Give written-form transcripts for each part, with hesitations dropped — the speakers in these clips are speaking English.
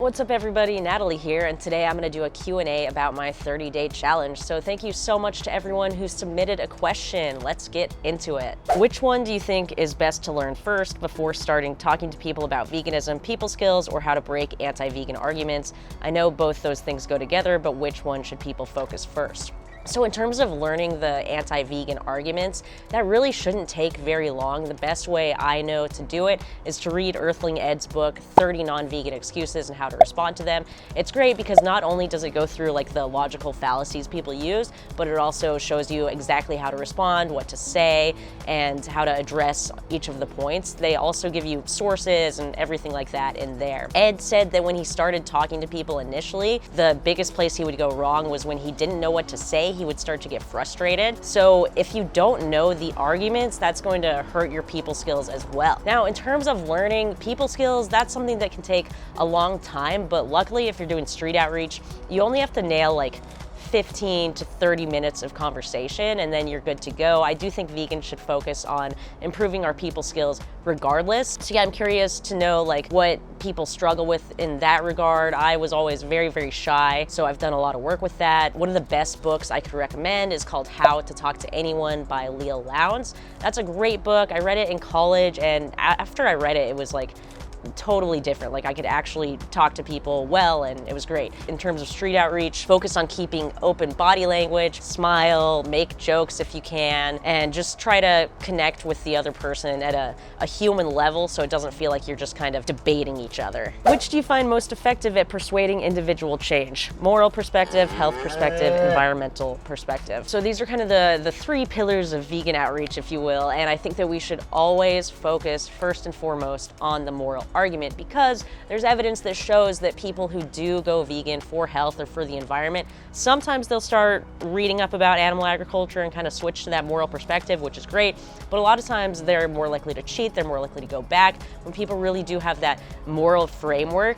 What's up everybody, Natalie here, and today I'm going to do a Q&A about my 30-day challenge. So thank you so much to everyone who submitted a question. Let's get into it. Which one do you think is best to learn first before starting talking to people about veganism, people skills, or how to break anti-vegan arguments? I know both those things go together, but which one should people focus first? So in terms of learning the anti-vegan arguments, that really shouldn't take very long. The best way I know to do it is to read Earthling Ed's book, 30 Non-Vegan Excuses and How to Respond to Them. It's great because not only does it go through like the logical fallacies people use, but it also shows you exactly how to respond, what to say, and how to address each of the points. They also give you sources and everything like that in there. Ed said that when he started talking to people initially, the biggest place he would go wrong was when he didn't know what to say. He would start to get frustrated. So if you don't know the arguments, that's going to hurt your people skills as well. Now, in terms of learning people skills, that's something that can take a long time, but luckily if you're doing street outreach, you only have to nail like 15 to 30 minutes of conversation and then you're good to go. I do think vegans should focus on improving our people skills regardless. So yeah, I'm curious to know like what people struggle with in that regard. I was always very, very shy, so I've done a lot of work with that. One of the best books I could recommend is called How to Talk to Anyone by Leah Lowndes. That's a great book. I read it in college, and after I read it, it was like totally different. Like I could actually talk to people well, and it was great. In terms of street outreach, focus on keeping open body language, smile, make jokes if you can, and just try to connect with the other person at a human level so it doesn't feel like you're just kind of debating each other. Which do you find most effective at persuading individual change? Moral perspective, health perspective, environmental perspective. So these are kind of the three pillars of vegan outreach, if you will, and I think that we should always focus first and foremost on the moral argument, because there's evidence that shows that people who do go vegan for health or for the environment, sometimes they'll start reading up about animal agriculture and kind of switch to that moral perspective, which is great, but a lot of times they're more likely to cheat, they're more likely to go back. When people really do have that moral framework,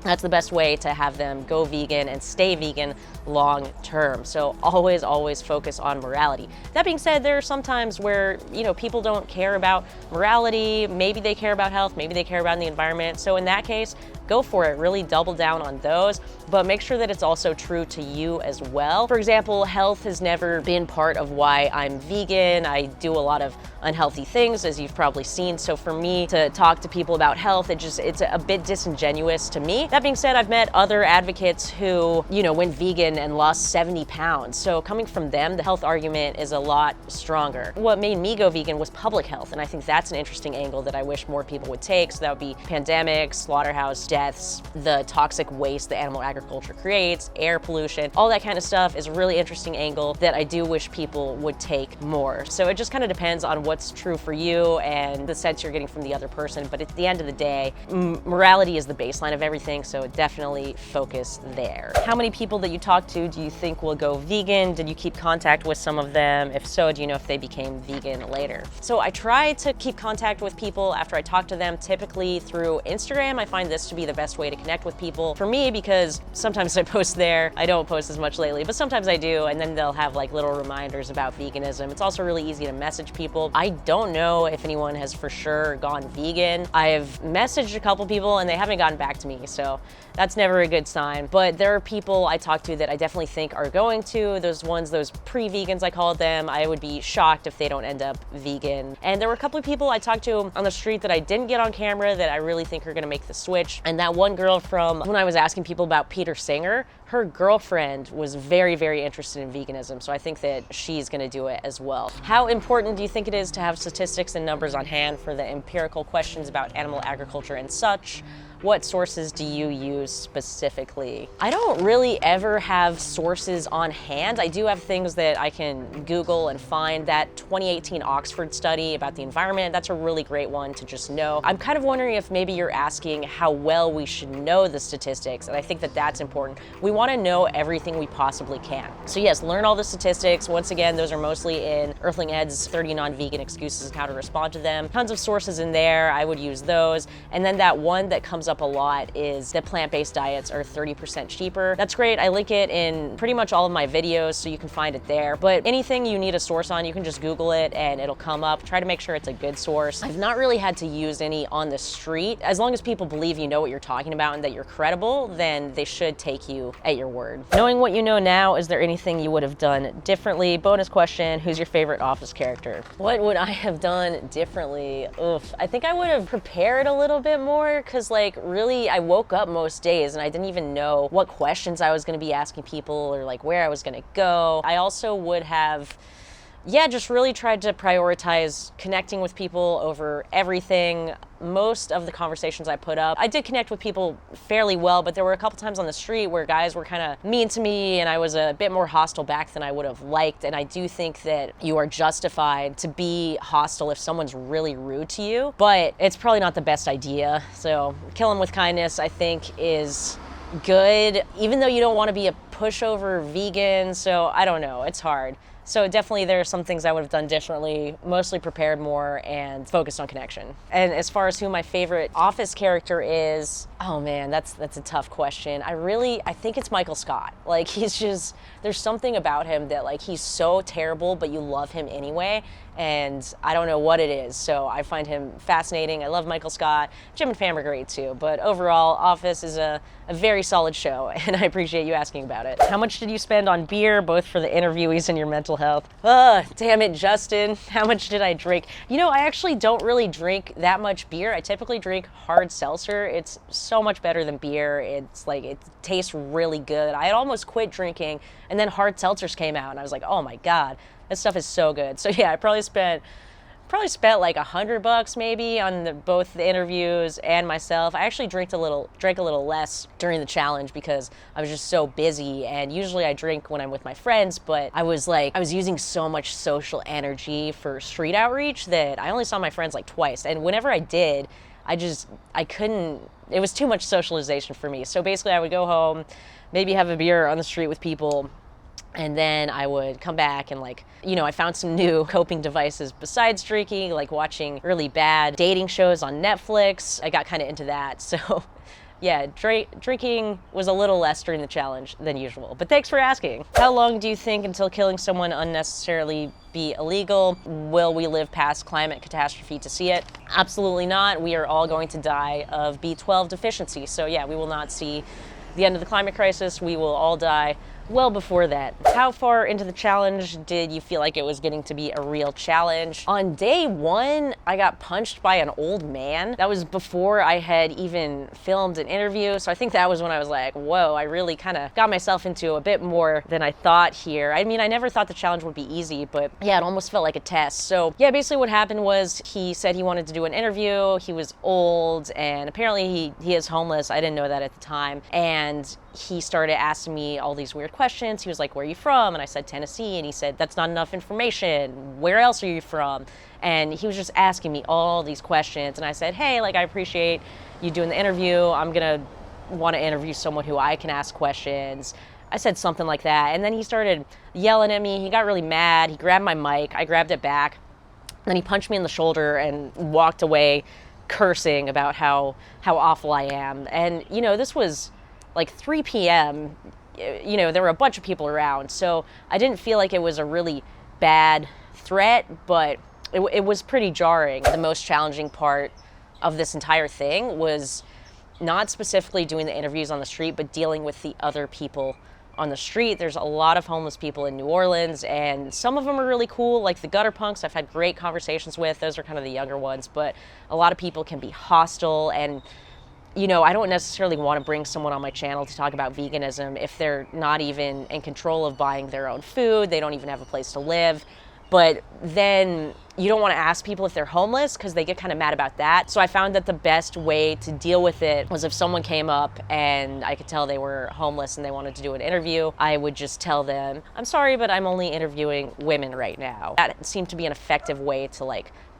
that's the best way to have them go vegan and stay vegan long term. So always focus on morality. That being said, there are some times where, people don't care about morality. Maybe they care about health, maybe they care about the environment. So in that case, go for it. Really double down on those, but make sure that it's also true to you as well. For example, health has never been part of why I'm vegan. I do a lot of unhealthy things, as you've probably seen. So for me to talk to people about health, it's a bit disingenuous to me. That being said, I've met other advocates who, went vegan and lost 70 pounds. So coming from them, the health argument is a lot stronger. What made me go vegan was public health, and I think that's an interesting angle that I wish more people would take. So that would be pandemics, slaughterhouse deaths, the toxic waste that animal agriculture creates, air pollution, all that kind of stuff is a really interesting angle that I do wish people would take more. So it just kind of depends on what's true for you and the sense you're getting from the other person. But at the end of the day, morality is the baseline of everything, so definitely focus there. How many people that you talk to do you think will go vegan? Did you keep contact with some of them? If so, do you know if they became vegan later? So I try to keep contact with people after I talk to them, typically through Instagram. I find this to be the best way to connect with people for me, because sometimes I post there. I don't post as much lately, but sometimes I do, and then they'll have like little reminders about veganism. It's also really easy to message people. I don't know if anyone has for sure gone vegan. I've messaged a couple people and they haven't gotten back to me, so that's never a good sign. But there are people I talk to that I definitely think are going to. Those pre-vegans I called them, I would be shocked if they don't end up vegan. And there were a couple of people I talked to on the street that I didn't get on camera that I really think are gonna make the switch. And that one girl from when I was asking people about Peter Singer, her girlfriend was very, very interested in veganism, so I think that she's gonna do it as well. How important do you think it is to have statistics and numbers on hand for the empirical questions about animal agriculture and such? What sources do you use specifically? I don't really ever have sources on hand. I do have things that I can Google and find. That 2018 Oxford study about the environment, that's a really great one to just know. I'm kind of wondering if maybe you're asking how well we should know the statistics, and I think that that's important. We want to know everything we possibly can. So yes, learn all the statistics. Once again, those are mostly in Earthling Ed's 30 Non-Vegan Excuses and How to Respond to Them. Tons of sources in there. I would use those. And then that one that comes up up a lot is that plant-based diets are 30% cheaper. That's great. I link it in pretty much all of my videos, so you can find it there. But anything you need a source on, you can just Google it and it'll come up. Try to make sure it's a good source. I've not really had to use any on the street. As long as people believe you know what you're talking about and that you're credible, then they should take you at your word. Knowing what you know now, is there anything you would have done differently? Bonus question, who's your favorite Office character? What would I have done differently? Oof, I think I would have prepared a little bit more, because like really I woke up most days and I didn't even know what questions I was going to be asking people or like where I was going to go. I also would have just really tried to prioritize connecting with people over everything. Most of the conversations I put up, I did connect with people fairly well, but there were a couple times on the street where guys were kind of mean to me and I was a bit more hostile back than I would have liked. And I do think that you are justified to be hostile if someone's really rude to you, but it's probably not the best idea. So kill them with kindness, I think, is good, even though you don't want to be a pushover vegan. So I don't know, it's hard. So definitely there are some things I would have done differently, mostly prepared more and focused on connection. And as far as who my favorite Office character is, oh man, that's a tough question. I think it's Michael Scott. Like, he's just, there's something about him that like, he's so terrible, but you love him anyway. And I don't know what it is. So I find him fascinating. I love Michael Scott. Jim and Pam are great too. But overall, Office is a very solid show, and I appreciate you asking about it. How much did you spend on beer, both for the interviewees and your mental health? Damn it, Justin. How much did I drink? You know, I actually don't really drink that much beer. I typically drink hard seltzer. It's so much better than beer. It's like, it tastes really good. I had almost quit drinking, and then hard seltzers came out, and I was like, oh my God. This stuff is so good. So yeah, I probably spent like $100 maybe on both the interviews and myself. I actually drank a little less during the challenge because I was just so busy, and usually I drink when I'm with my friends, but I was using so much social energy for street outreach that I only saw my friends like twice. And whenever I did, I couldn't, it was too much socialization for me. So basically I would go home, maybe have a beer on the street with people, and then I would come back and I found some new coping devices besides drinking, like watching really bad dating shows on Netflix. I got kind of into that. So yeah, drinking was a little less during the challenge than usual. But thanks for asking. How long do you think until killing someone unnecessarily be illegal? Will we live past climate catastrophe to see it? Absolutely not. We are all going to die of B12 deficiency. So yeah, we will not see the end of the climate crisis. We will all die well before that. How far into the challenge did you feel like it was getting to be a real challenge? On day one, I got punched by an old man. That was before I had even filmed an interview. So I think that was when I was like, whoa, I really kind of got myself into a bit more than I thought here. I mean, I never thought the challenge would be easy, but yeah, it almost felt like a test. So yeah, basically what happened was he said he wanted to do an interview. He was old, and apparently he is homeless. I didn't know that at the time. And he started asking me all these weird questions. He was like, where are you from? And I said, Tennessee. And he said, that's not enough information. Where else are you from? And he was just asking me all these questions. And I said, hey, I appreciate you doing the interview. I'm going to want to interview someone who I can ask questions. I said something like that. And then he started yelling at me. He got really mad. He grabbed my mic. I grabbed it back. Then he punched me in the shoulder and walked away cursing about how awful I am. And, this was like 3 p.m., there were a bunch of people around, so I didn't feel like it was a really bad threat, but it was pretty jarring. The most challenging part of this entire thing was not specifically doing the interviews on the street, but dealing with the other people on the street. There's a lot of homeless people in New Orleans, and some of them are really cool, like the gutter punks I've had great conversations with. Those are kind of the younger ones, but a lot of people can be hostile, and I don't necessarily want to bring someone on my channel to talk about veganism if they're not even in control of buying their own food. They don't even have a place to live. But then you don't want to ask people if they're homeless because they get kind of mad about that. So I found that the best way to deal with it was if someone came up and I could tell they were homeless and they wanted to do an interview, I would just tell them, I'm sorry, but I'm only interviewing women right now. That seemed to be an effective way to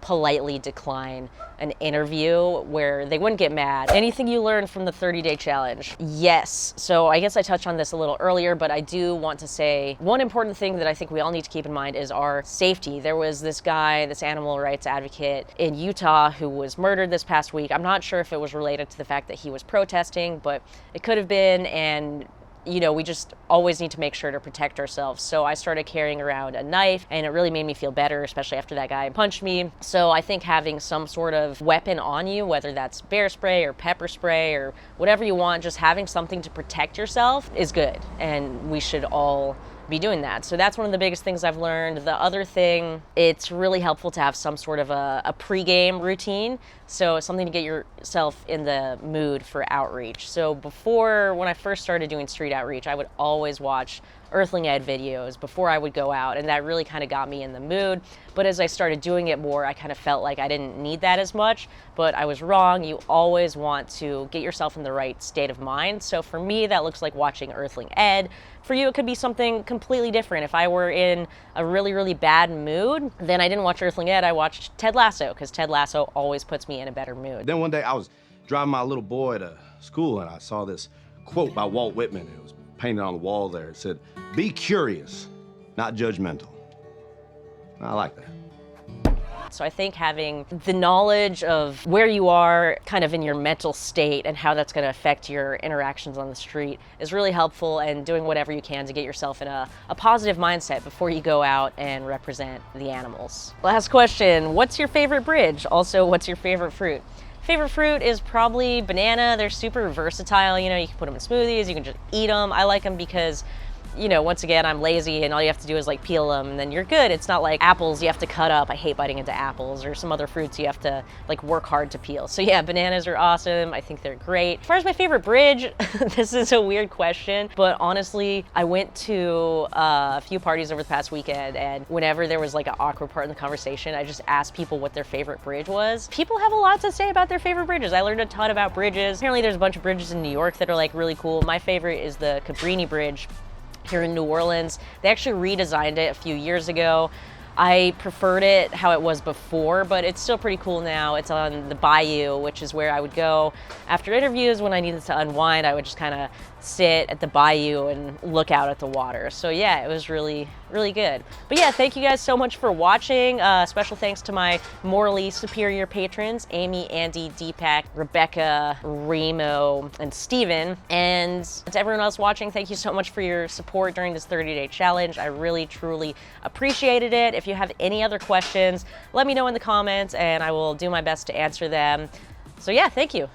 politely decline an interview where they wouldn't get mad. Anything you learned from the 30-day challenge? Yes. So I guess I touched on this a little earlier, but I do want to say one important thing that I think we all need to keep in mind is our safety. There was this guy, this animal rights advocate in Utah who was murdered this past week. I'm not sure if it was related to the fact that he was protesting, but it could have been, and you know, we just always need to make sure to protect ourselves. So I started carrying around a knife, and it really made me feel better, especially after that guy punched me. So I think having some sort of weapon on you, whether that's bear spray or pepper spray or whatever you want, just having something to protect yourself is good. And we should all be doing that. So that's one of the biggest things I've learned. The other thing, it's really helpful to have some sort of a pregame routine. So something to get yourself in the mood for outreach. So before, when I first started doing street outreach, I would always watch Earthling Ed videos before I would go out, and that really kind of got me in the mood. But as I started doing it more, I kind of felt like I didn't need that as much, but I was wrong. You always want to get yourself in the right state of mind. So for me, that looks like watching Earthling Ed. For you, it could be something completely different. If I were in a really, really bad mood, then I didn't watch Earthling Ed, I watched Ted Lasso, because Ted Lasso always puts me in a better mood. Then one day I was driving my little boy to school, and I saw this quote by Walt Whitman. It was painted on the wall there. It said, "Be curious, not judgmental." I like that. So I think having the knowledge of where you are kind of in your mental state and how that's going to affect your interactions on the street is really helpful, and doing whatever you can to get yourself in a positive mindset before you go out and represent the animals. Last question, what's your favorite bridge? Also, what's your favorite fruit? Favorite fruit is probably banana. They're super versatile. You know, you can put them in smoothies, you can just eat them. I like them because, you know, once again, I'm lazy and all you have to do is like peel them and then you're good. It's not like apples you have to cut up. I hate biting into apples, or some other fruits you have to like work hard to peel. So yeah, bananas are awesome. I think they're great. As far as my favorite bridge, this is a weird question, but honestly, I went to a few parties over the past weekend, and whenever there was like an awkward part in the conversation, I just asked people what their favorite bridge was. People have a lot to say about their favorite bridges. I learned a ton about bridges. Apparently there's a bunch of bridges in New York that are like really cool. My favorite is the Cabrini Bridge here in New Orleans. They actually redesigned it a few years ago. I preferred it how it was before, but it's still pretty cool now. It's on the Bayou, which is where I would go after interviews when I needed to unwind. I would just kind of sit at the Bayou and look out at the water. So yeah, it was really, really good. But yeah, thank you guys so much for watching. Special thanks to my morally superior patrons, Amy, Andy, Deepak, Rebecca, Remo, and Steven. And to everyone else watching, thank you so much for your support during this 30-day challenge. I really, truly appreciated it. If you have any other questions, let me know in the comments and I will do my best to answer them. So yeah, thank you.